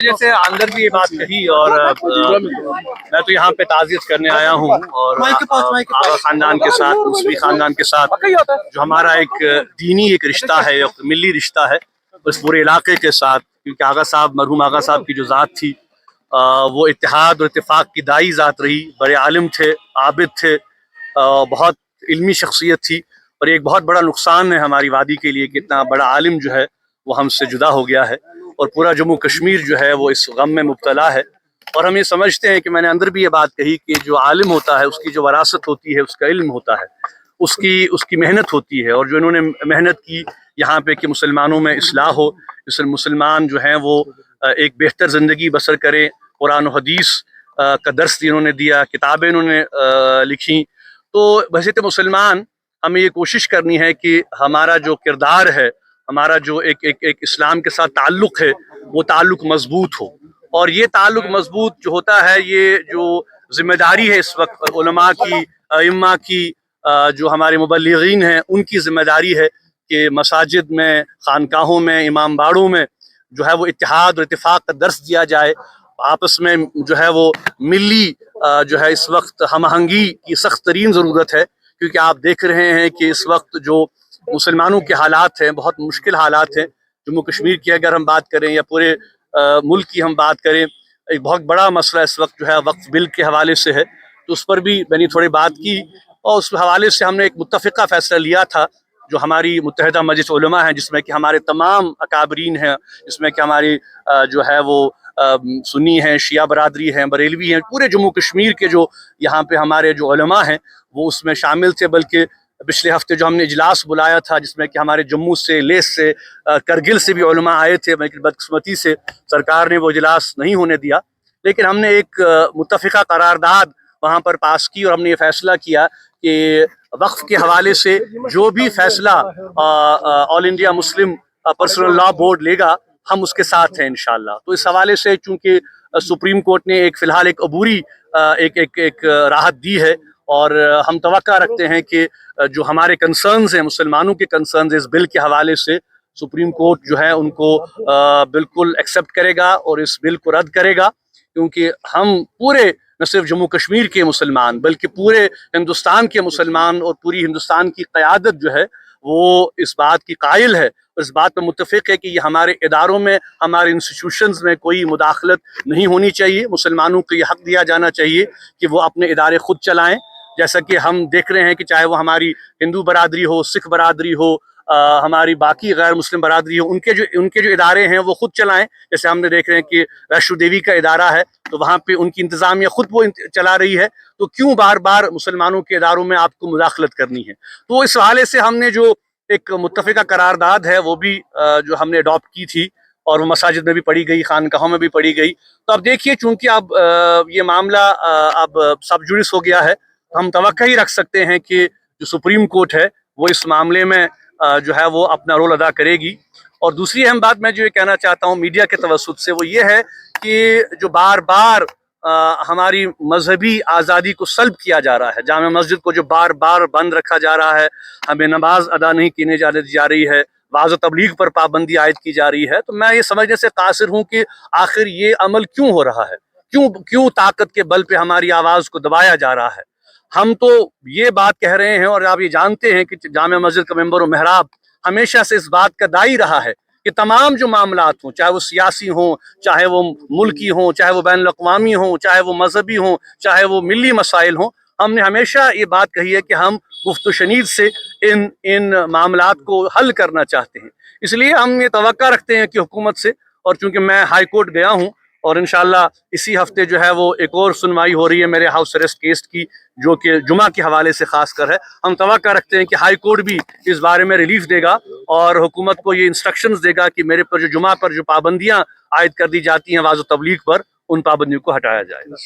جیسے اندر بھی یہ بات کہی اور میں تو یہاں پہ تعزیت کرنے آیا ہوں اور آغا خاندان کے ساتھ موسوی خاندان کے ساتھ جو ہمارا ایک دینی ایک رشتہ ہے، ایک ملی رشتہ ہے اس پورے علاقے کے ساتھ، کیونکہ آغا صاحب مرحوم آغا صاحب کی جو ذات تھی وہ اتحاد اور اتفاق کی دائی ذات رہی، بڑے عالم تھے، عابد تھے، بہت علمی شخصیت تھی، اور ایک بہت بڑا نقصان ہے ہماری وادی کے لیے کہ اتنا بڑا عالم جو ہے وہ ہم سے جدا ہو گیا ہے، اور پورا جموں کشمیر جو ہے وہ اس غم میں مبتلا ہے۔ اور ہم یہ سمجھتے ہیں کہ میں نے اندر بھی یہ بات کہی کہ جو عالم ہوتا ہے اس کی جو وراثت ہوتی ہے، اس کا علم ہوتا ہے، اس کی محنت ہوتی ہے، اور جو انہوں نے محنت کی یہاں پہ کہ مسلمانوں میں اصلاح ہو، اس مسلمان جو ہیں وہ ایک بہتر زندگی بسر کریں، قرآن و حدیث کا درس انہوں نے دیا، کتابیں انہوں نے لکھیں، تو بحیثیت مسلمان ہمیں یہ کوشش کرنی ہے کہ ہمارا جو کردار ہے، ہمارا جو ایک اسلام کے ساتھ تعلق ہے وہ تعلق مضبوط ہو، اور یہ تعلق مضبوط جو ہوتا ہے، یہ جو ذمہ داری ہے اس وقت علماء کی، ائمہ کی، جو ہمارے مبلغین ہیں ان کی ذمہ داری ہے کہ مساجد میں، خانقاہوں میں، امام باڑوں میں جو ہے وہ اتحاد اور اتفاق کا درس دیا جائے، آپس میں جو ہے وہ ملی جو ہے اس وقت ہم آہنگی کی سخت ترین ضرورت ہے، کیونکہ آپ دیکھ رہے ہیں کہ اس وقت جو مسلمانوں کے حالات ہیں بہت مشکل حالات ہیں۔ جموں کشمیر کی اگر ہم بات کریں یا پورے ملک کی ہم بات کریں، ایک بہت بڑا مسئلہ اس وقت جو ہے وقف بل کے حوالے سے ہے، تو اس پر بھی میں نے تھوڑی بات کی، اور اس حوالے سے ہم نے ایک متفقہ فیصلہ لیا تھا جو ہماری متحدہ مجلس علماء ہیں، جس میں کہ ہمارے تمام اکابرین ہیں، جس میں کہ ہماری جو ہے وہ سنی ہیں، شیعہ برادری ہیں، بریلوی ہیں، پورے جموں کشمیر کے جو یہاں پہ ہمارے جو علماء ہیں وہ اس میں شامل تھے، بلکہ پچھلے ہفتے جو ہم نے اجلاس بلایا تھا جس میں کہ ہمارے جموں سے، لیس سے، کرگل سے بھی علماء آئے تھے، لیکن بدقسمتی سے سرکار نے وہ اجلاس نہیں ہونے دیا، لیکن ہم نے ایک متفقہ قرارداد وہاں پر پاس کی، اور ہم نے یہ فیصلہ کیا کہ وقف کے حوالے سے جو بھی فیصلہ آل انڈیا مسلم پرسنل لا بورڈ لے گا ہم اس کے ساتھ ہیں انشاءاللہ۔ تو اس حوالے سے چونکہ سپریم کورٹ نے ایک فی الحال ایک عبوری ایک راحت دی ہے، اور ہم توقع رکھتے ہیں کہ جو ہمارے کنسرنز ہیں، مسلمانوں کے کنسرنز اس بل کے حوالے سے، سپریم کورٹ جو ہے ان کو بالکل ایکسیپٹ کرے گا اور اس بل کو رد کرے گا، کیونکہ ہم پورے نہ صرف جموں کشمیر کے مسلمان بلکہ پورے ہندوستان کے مسلمان اور پوری ہندوستان کی قیادت جو ہے وہ اس بات کی قائل ہے، اس بات پر متفق ہے کہ یہ ہمارے اداروں میں، ہمارے انسٹیٹیوشنز میں کوئی مداخلت نہیں ہونی چاہیے، مسلمانوں کو یہ حق دیا جانا چاہیے کہ وہ اپنے ادارے خود چلائیں، جیسا کہ ہم دیکھ رہے ہیں کہ چاہے وہ ہماری ہندو برادری ہو، سکھ برادری ہو، ہماری باقی غیر مسلم برادری ہو، ان کے جو ادارے ہیں وہ خود چلائیں، جیسے ہم نے دیکھ رہے ہیں کہ ویشنو دیوی کا ادارہ ہے تو وہاں پہ ان کی انتظامیہ خود وہ چلا رہی ہے، تو کیوں بار بار مسلمانوں کے اداروں میں آپ کو مداخلت کرنی ہے؟ تو اس حوالے سے ہم نے جو ایک متفقہ قرارداد ہے وہ بھی جو ہم نے اڈاپٹ کی تھی، اور وہ مساجد میں بھی پڑھی گئی، خانقاہوں میں بھی پڑھی گئی۔ تو اب دیکھیے چونکہ اب یہ معاملہ اب سب جوڈس ہو گیا ہے، ہم توقع ہی رکھ سکتے ہیں کہ جو سپریم کورٹ ہے وہ اس معاملے میں جو ہے وہ اپنا رول ادا کرے گی۔ اور دوسری اہم بات میں جو یہ کہنا چاہتا ہوں میڈیا کے توسط سے وہ یہ ہے کہ جو بار بار ہماری مذہبی آزادی کو سلب کیا جا رہا ہے، جامع مسجد کو جو بار بار بند رکھا جا رہا ہے، ہمیں نماز ادا نہیں کی جا رہی ہے، وعظ و تبلیغ پر پابندی عائد کی جا رہی ہے، تو میں یہ سمجھنے سے قاصر ہوں کہ آخر یہ عمل کیوں ہو رہا ہے، کیوں طاقت کے بل پہ ہماری آواز کو دبایا جا رہا ہے؟ ہم تو یہ بات کہہ رہے ہیں، اور آپ یہ جانتے ہیں کہ جامع مسجد کا ممبر و محراب ہمیشہ سے اس بات کا داعی رہا ہے کہ تمام جو معاملات ہوں، چاہے وہ سیاسی ہوں، چاہے وہ ملکی ہوں، چاہے وہ بین الاقوامی ہوں، چاہے وہ مذہبی ہوں، چاہے وہ ملی مسائل ہوں، ہم نے ہمیشہ یہ بات کہی ہے کہ ہم گفت و شنید سے ان معاملات کو حل کرنا چاہتے ہیں، اس لیے ہم یہ توقع رکھتے ہیں کہ حکومت سے، اور چونکہ میں ہائی کورٹ گیا ہوں اور انشاءاللہ اسی ہفتے جو ہے وہ ایک اور سنوائی ہو رہی ہے میرے ہاؤس اریسٹ کیس کی، جو کہ جمعہ کے حوالے سے خاص کر ہے، ہم توقع رکھتے ہیں کہ ہائی کورٹ بھی اس بارے میں ریلیف دے گا اور حکومت کو یہ انسٹرکشنز دے گا کہ میرے پر جو جمعہ پر جو پابندیاں عائد کر دی جاتی ہیں وعظ و تبلیغ پر، ان پابندیوں کو ہٹایا جائے گا۔